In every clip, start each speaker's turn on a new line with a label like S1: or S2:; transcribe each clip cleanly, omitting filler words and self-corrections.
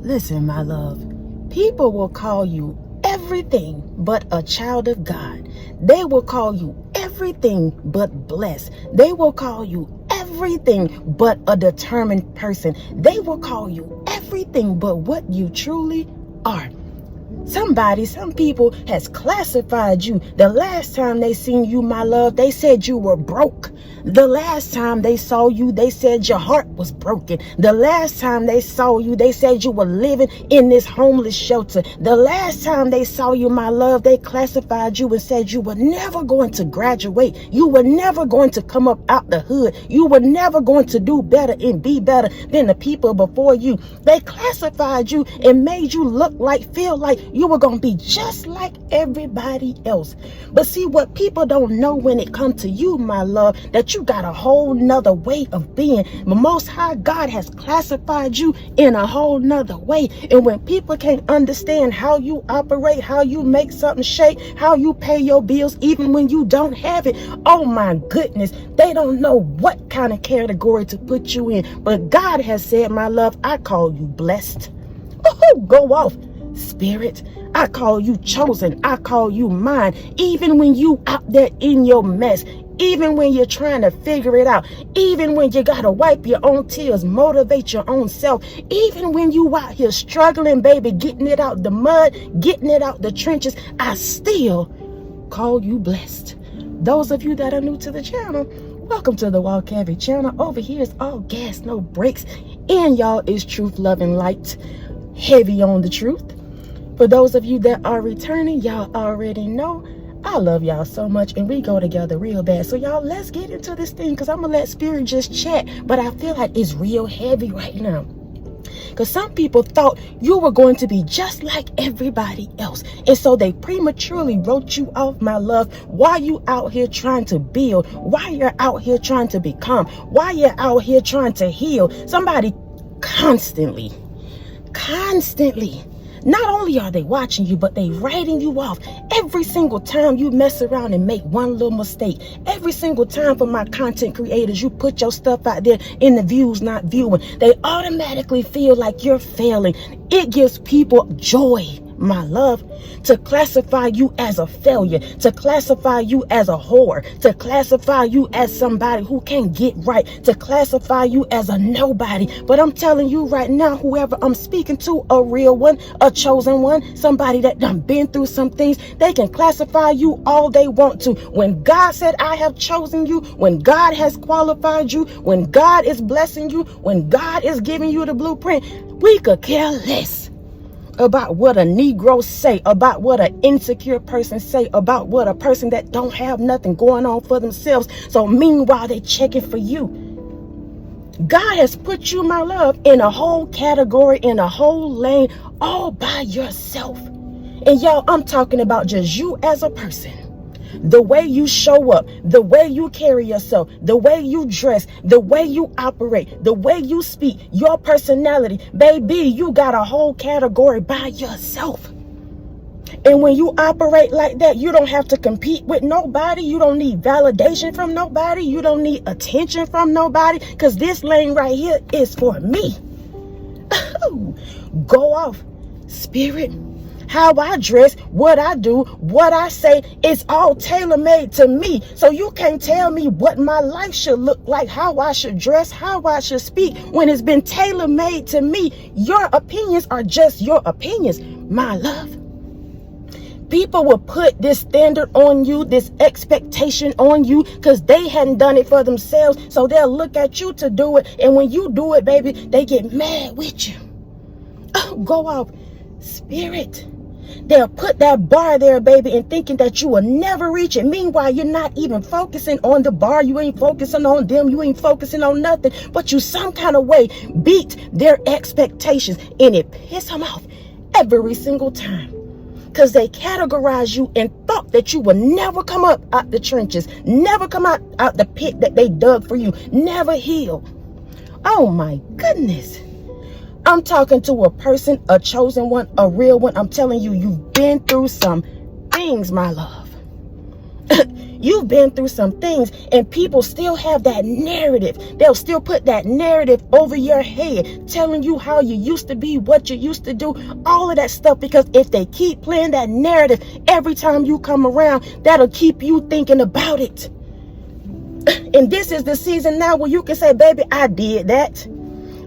S1: Listen, my love, people will call you everything but a child of God. They will call you everything but blessed. They will call you everything but a determined person. They will call you everything but what you truly are. Some people has classified you. The last time they seen you, my love, they said you were broke. The last time they saw you, they said your heart was broken. The last time they saw you, they said you were living in this homeless shelter. The last time they saw you, my love, they classified you and said you were never going to graduate. You were never going to come up out the hood. You were never going to do better and be better than the people before you. They classified you and made you feel like you were going to be just like everybody else. But see, what people don't know when it comes to you, my love, that you got a whole nother way of being. The Most High God has classified you in a whole nother way. And when people can't understand how you operate, how you make something shake, how you pay your bills, even when you don't have it, oh my goodness, they don't know what kind of category to put you in. But God has said, my love, I call you blessed. Oh, go off, spirit. I call you chosen. I call you mine. Even when you out there in your mess, even when you're trying to figure it out, even when you gotta wipe your own tears, motivate your own self, even when you out here struggling, baby, getting it out the mud, getting it out the trenches, I still call you blessed. Those of you that are new to the channel, welcome to the Walk Heavy channel. Over here is all gas, no brakes, and y'all is truth, love, and light, heavy on the truth. For those of you that are returning, y'all already know I love y'all so much and we go together real bad. So y'all, let's get into this thing, because I'm gonna let spirit just chat, but I feel like it's real heavy right now. Because some people thought you were going to be just like everybody else, and so they prematurely wrote you off, my love, while you out here trying to build, while you're out here trying to become, while you're out here trying to heal. Somebody constantly, not only are they watching you, but they writing you off every single time you mess around and make one little mistake. Every single time, for my content creators, you put your stuff out there in the views not viewing, they automatically feel like you're failing. It gives people joy, my love, to classify you as a failure, to classify you as a whore, to classify you as somebody who can't get right, to classify you as a nobody. But I'm telling you right now, whoever I'm speaking to, a real one, a chosen one, somebody that done been through some things, they can classify you all they want to. When God said, I have chosen you, when God has qualified you, when God is blessing you, when God is giving you the blueprint, we could care less about what a Negro say, about what an insecure person say, about what a person that don't have nothing going on for themselves. So meanwhile, they checking for you. God has put you, my love, in a whole category, in a whole lane, all by yourself. And y'all, I'm talking about just you as a person. The way you show up, the way you carry yourself, the way you dress, the way you operate, the way you speak, your personality, baby, you got a whole category by yourself. And when you operate like that, you don't have to compete with nobody. You don't need validation from nobody. You don't need attention from nobody, because this lane right here is for me. Go off, spirit. How I dress, what I do, what I say, it's all tailor-made to me. So you can't tell me what my life should look like, how I should dress, how I should speak, when it's been tailor-made to me. Your opinions are just your opinions, my love. People will put this standard on you, this expectation on you, because they hadn't done it for themselves. So they'll look at you to do it. And when you do it, baby, they get mad with you. Oh, go off, spirit. They'll put that bar there, baby, and thinking that you will never reach it. Meanwhile, you're not even focusing on the bar. You ain't focusing on them. You ain't focusing on nothing. But you some kind of way beat their expectations, and it pisses them off every single time. Because they categorize you and thought that you will never come up out the trenches, never come out the pit that they dug for you, never heal. Oh my goodness. I'm talking to a person, a chosen one, a real one. I'm telling you, you've been through some things, my love. You've been through some things, and people still have that narrative. They'll still put that narrative over your head, telling you how you used to be, what you used to do, all of that stuff. Because if they keep playing that narrative every time you come around, that'll keep you thinking about it. And this is the season now where you can say, baby, I did that.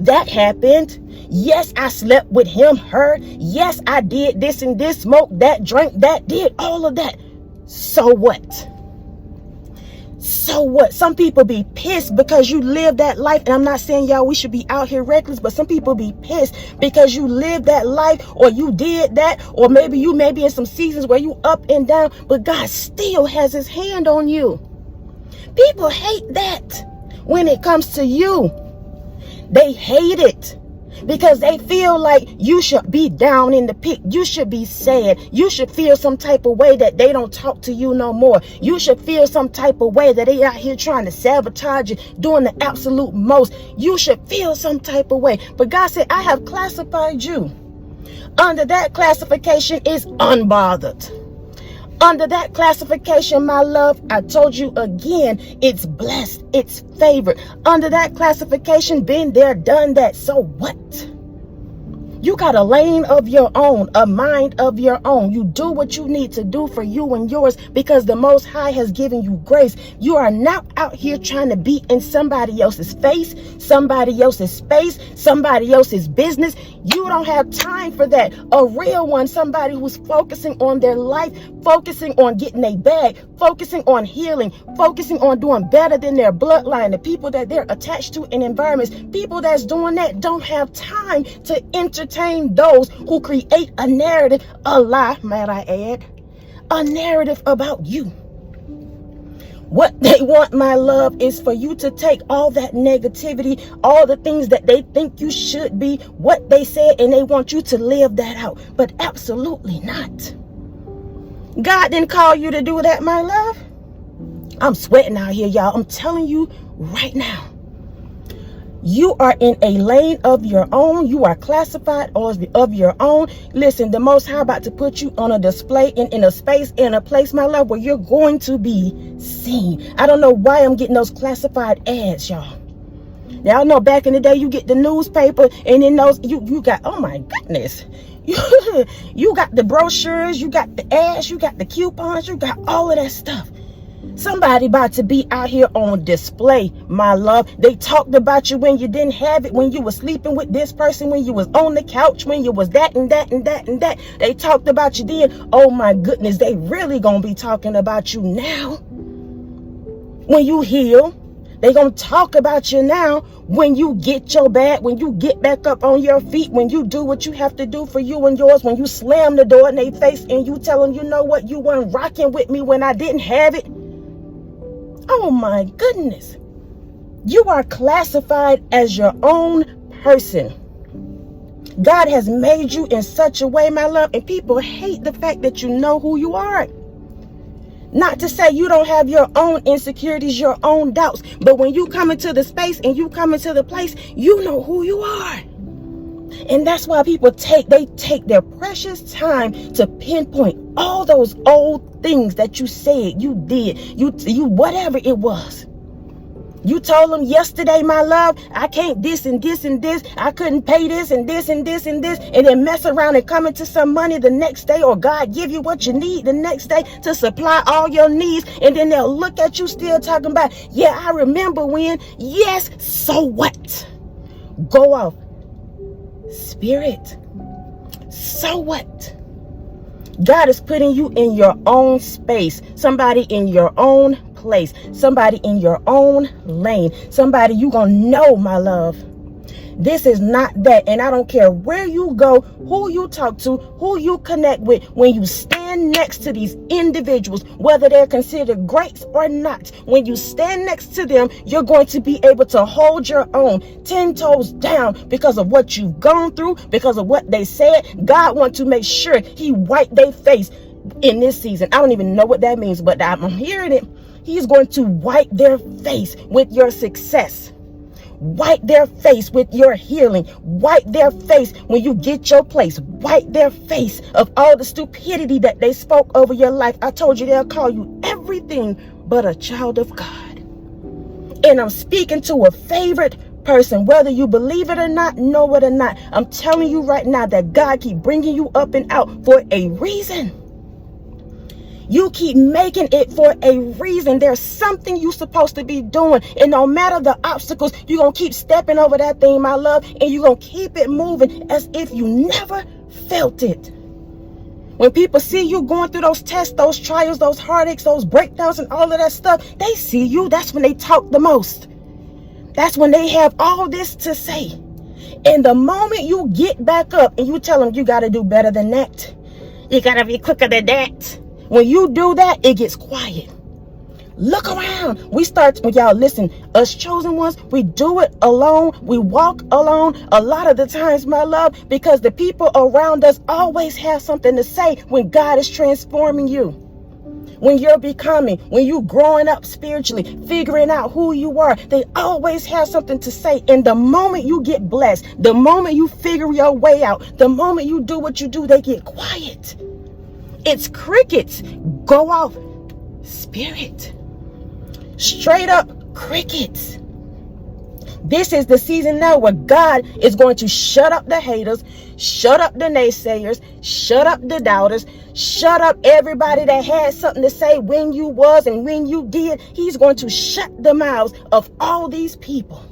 S1: That happened. Yes, I slept with him, her. Yes, I did this and this, smoked that, drank that, did all of that. So what? So what? Some people be pissed because you live that life. And I'm not saying y'all we should be out here reckless, but some people be pissed because you lived that life, or you did that, or maybe you may be in some seasons where you up and down, but God still has his hand on you. People hate that when it comes to you. They hate it because they feel like you should be down in the pit. You should be sad. You should feel some type of way that they don't talk to you no more. You should feel some type of way that they out here trying to sabotage you, doing the absolute most. You should feel some type of way. But God said, I have classified you. Under that classification is unbothered. Under that classification, my love, I told you again, it's blessed, it's favored. Under that classification, been there, done that. So what? You got a lane of your own, a mind of your own. You do what you need to do for you and yours because the Most High has given you grace. You are not out here trying to be in somebody else's face, somebody else's space, somebody else's business. You don't have time for that. A real one, somebody who's focusing on their life, focusing on getting a bag, focusing on healing, focusing on doing better than their bloodline, the people that they're attached to in environments. People that's doing that don't have time to entertain those who create a narrative, a lie, might I add, a narrative about you. What they want, my love, is for you to take all that negativity, all the things that they think you should be, what they said, and they want you to live that out. But absolutely not. God didn't call you to do that, my love. I'm sweating out here, y'all. I'm telling you right now. You are in a lane of your own. You are classified of your own. Listen, the Most High about to put you on a display in a space, in a place, my love, where you're going to be seen. I don't know why I'm getting those classified ads, y'all. Y'all know back in the day, you get the newspaper, and in those, you got, oh my goodness. You got the brochures, you got the ads, you got the coupons, you got all of that stuff. Somebody about to be out here on display, my love. They talked about you when you didn't have it, when you were sleeping with this person, when you was on the couch, when you was that and that and that and that. They talked about you then. Oh my goodness, they really gonna be talking about you now. When you heal, they gonna talk about you now. When you get your bag, when you get back up on your feet, when you do what you have to do for you and yours, when you slam the door in their face and you tell them, you know what, you weren't rocking with me when I didn't have it. Oh my goodness. You are classified as your own person. God has made you in such a way, my love, and people hate the fact that you know who you are. Not to say you don't have your own insecurities, your own doubts, but when you come into the space and you come into the place, you know who you are. And that's why people take their precious time to pinpoint all those old things that you said, you did, you whatever it was. You told them yesterday, my love, I can't this and this and this. I couldn't pay this and this and this and this. And then mess around and come into some money the next day, or God give you what you need the next day to supply all your needs. And then they'll look at you still talking about, yeah, I remember when. Yes, so what? Go off. Spirit. So what? God is putting you in your own space. Somebody in your own place. Somebody in your own lane. Somebody you gonna know, my love. This is not that. And I don't care where you go, who you talk to, who you connect with. When you stand next to these individuals, whether they're considered greats or not, when you stand next to them, you're going to be able to hold your own 10 toes down because of what you've gone through, because of what they said. God wants to make sure he wiped their face in this season. I don't even know what that means, but I'm hearing it. He's going to wipe their face with your success. Wipe their face with your healing. Wipe their face when you get your place. Wipe their face of all the stupidity that they spoke over your life. I told you they'll call you everything but a child of God. And I'm speaking to a favorite person, whether you believe it or not, know it or not. I'm telling you right now that God keep bringing you up and out for a reason. You keep making it for a reason. There's something you're supposed to be doing. And no matter the obstacles, you're going to keep stepping over that thing, my love. And you're going to keep it moving as if you never felt it. When people see you going through those tests, those trials, those heartaches, those breakdowns and all of that stuff, they see you. That's when they talk the most. That's when they have all this to say. And the moment you get back up and you tell them you got to do better than that, you got to be quicker than that. When you do that, it gets quiet. Look around. We start, y'all listen, us chosen ones, we do it alone. We walk alone a lot of the times, my love, because the people around us always have something to say when God is transforming you. When you're becoming, when you're growing up spiritually, figuring out who you are, they always have something to say. And the moment you get blessed, the moment you figure your way out, the moment you do what you do, they get quiet. It's crickets. Go off. Spirit. Straight up crickets. This is the season now where God is going to shut up the haters, shut up the naysayers, shut up the doubters, shut up everybody that had something to say when you was and when you did. He's going to shut the mouths of all these people.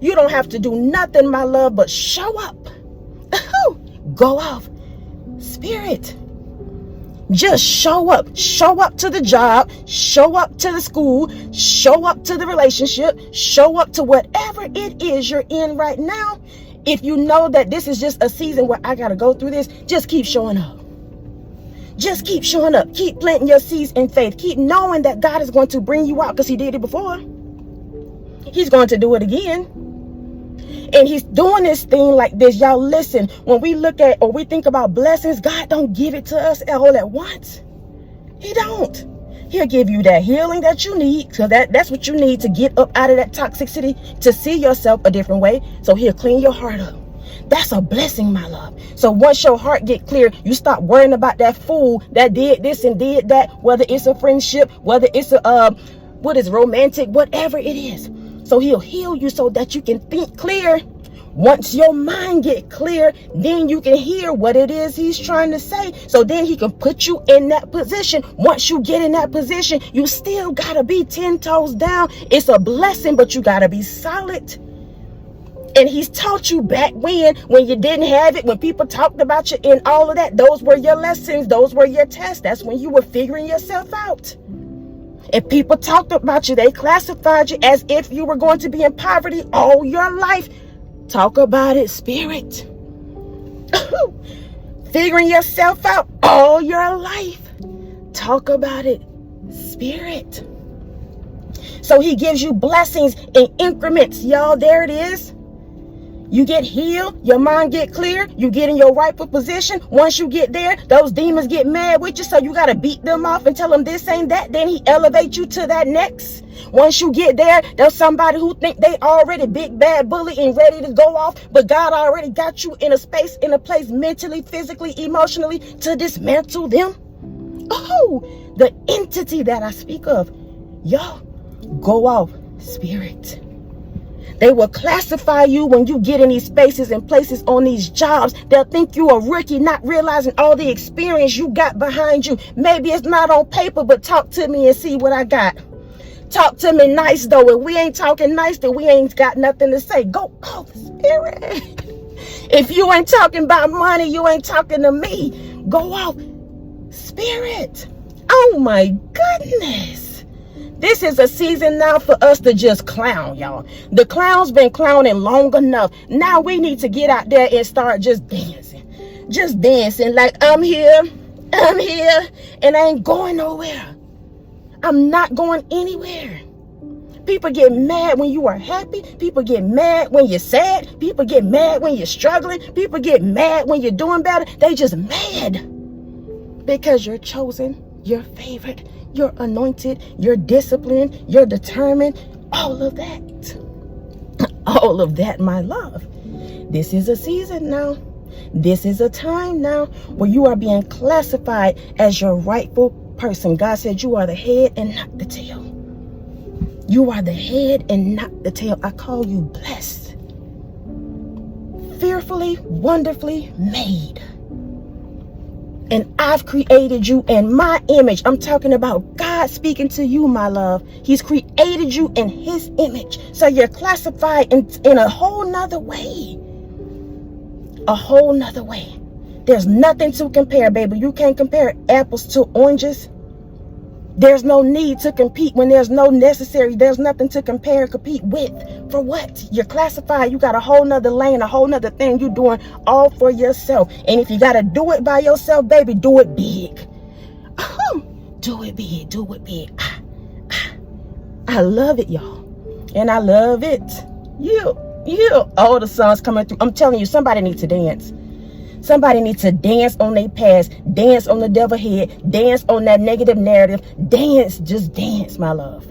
S1: You don't have to do nothing, my love, but show up. Go off. Spirit. Just show up. Show up to the job. Show up to the school. Show up to the relationship. Show up to whatever it is you're in right now. If you know that this is just a season where I got to go through this, just keep showing up. Just keep showing up. Keep planting your seeds in faith. Keep knowing that God is going to bring you out because he did it before. He's going to do it again. And he's doing this thing like this. Y'all listen, when we look at or we think about blessings, God don't give it to us all at once. He don't. He'll give you that healing that you need. So that's what you need to get up out of that toxicity, to see yourself a different way. So he'll clean your heart up. That's a blessing, my love. So once your heart get clear, you stop worrying about that fool that did this and did that, whether it's a friendship, whether it's a what is romantic, whatever it is. So he'll heal you so that you can think clear. Once your mind get clear, then you can hear what it is he's trying to say. So then he can put you in that position. Once you get in that position, you still got to be 10 toes down. It's a blessing, but you got to be solid. And he's taught you back when you didn't have it, when people talked about you and all of that. Those were your lessons. Those were your tests. That's when you were figuring yourself out. If people talked about you, they classified you as if you were going to be in poverty all your life. Talk about it, spirit. Figuring yourself out all your life. Talk about it, spirit. So he gives you blessings in increments, y'all. There it is. You get healed, your mind get clear, you get in your rightful position. Once you get there, those demons get mad with you, so you got to beat them off and tell them this ain't that. Then he elevates you to that next. Once you get there, there's somebody who think they already big bad bully and ready to go off, but God already got you in a space, in a place mentally, physically, emotionally to dismantle them. Oh, the entity that I speak of. Y'all, go off, spirit. They will classify you when you get in these spaces and places on these jobs. They'll think you a rookie, not realizing all the experience you got behind you. Maybe it's not on paper, but talk to me and see what I got. Talk to me nice, though. If we ain't talking nice, then we ain't got nothing to say. Go off, spirit. If you ain't talking about money, you ain't talking to me. Go off, spirit. Oh, my goodness. This is a season now for us to just clown, y'all. The clown's been clowning long enough. Now we need to get out there and start just dancing. Just dancing like I'm here, and I ain't going nowhere. I'm not going anywhere. People get mad when you are happy. People get mad when you're sad. People get mad when you're struggling. People get mad when you're doing better. They just mad because you're chosen, you're favored, you're anointed, you're disciplined, you're determined. All of that. All of that, my love. This is a season now. This is a time now where you are being classified as your rightful person. God said you are the head and not the tail. You are the head and not the tail. I call you blessed, fearfully, wonderfully made. And I've created you in my image. I'm talking about God speaking to you, my love. He's created you in his image. So you're classified in a whole nother way. A whole nother way. There's nothing to compare, baby. You can't compare apples to oranges. There's no need to compete when there's nothing to compete with. For what? You're classified. You got a whole nother lane, a whole nother thing you're doing all for yourself. And if you got to do it by yourself, baby, do it big. Do it big. Do it big. I love it, y'all. And I love it. All the songs coming through. I'm telling you, somebody needs to dance. Somebody needs to dance on their past, dance on the devil head, dance on that negative narrative. Dance, just dance, my love.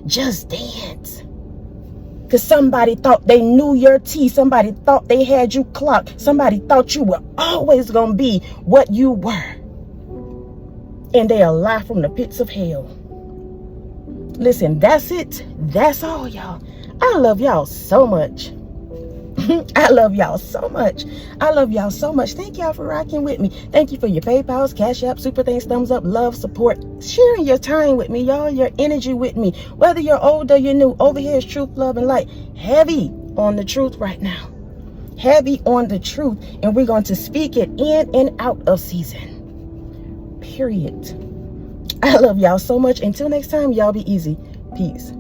S1: Just dance. Because somebody thought they knew your tea. Somebody thought they had you clocked. Somebody thought you were always going to be what you were. And they are lie from the pits of hell. Listen, that's it. That's all, y'all. I love y'all so much. I love y'all so much. I love y'all so much. Thank y'all for rocking with me. Thank you for your PayPals, Cash App, super thanks, thumbs up, love, support, sharing your time with me, y'all, your energy with me. Whether you're old or you're new, over here is truth, love, and light. Heavy on the truth right now. Heavy on the truth. And we're going to speak it in and out of season. Period. I love y'all so much. Until next time, y'all be easy. Peace.